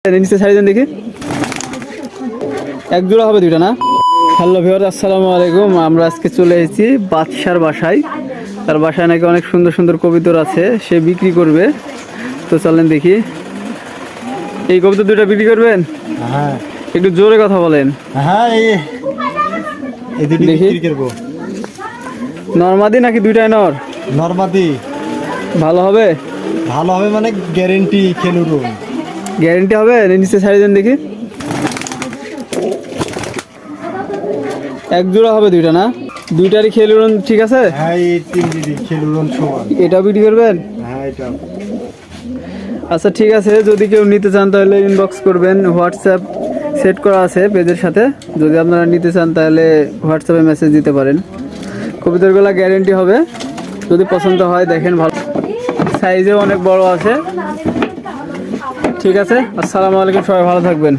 নিচে ছাড়ি দেন দেখি, এক জোড়া হবে দুইটা না? হ্যালো ভিউয়ার, আসসালামু আলাইকুম। আমরা আজকে চলে এসেছি বাদশার বাসায়। তার বাসায় নাকি অনেক সুন্দর সুন্দর কবুতর আছে, সে বিক্রি করবে। তো চলেন দেখি। এই কবুতর দুইটা বিক্রি করবেন? হ্যাঁ, একটু জোরে কথা বলেন। হ্যাঁ, এই দুটো দেখি। বিক্রি করব। নরমাদি নাকি দুইটাই নর? নরমাদি ভালো হবে? ভালো হবে মানে গ্যারেন্টি খেলুরুম। গ্যারেন্টি হবে? নিচে ছাড়ি দেন দেখি, এক জোড়া হবে দুইটা না? দুইটারই খেলুন ঠিক আছে? হ্যাঁ, এই তিন দিদি খেলুরুম সমান। এটাও বিক্রি করবেন? হ্যাঁ, এটা আচ্ছা ঠিক আছে, যদি কেউ নিতে চান তাহলে ইনবক্স করবেন। হোয়াটসঅ্যাপ সেট করা আছে পেজের সাথে, যদি আপনারা নিতে চান তাহলে হোয়াটসঅ্যাপে মেসেজ দিতে পারেন। কবুতরগুলো গ্যারেন্টি হবে, যদি পছন্দ হয় দেখেন। ভালো সাইজেও অনেক বড় আছে। ঠিক আছে, আসসালামু আলাইকুম, সবাই ভালো থাকবেন।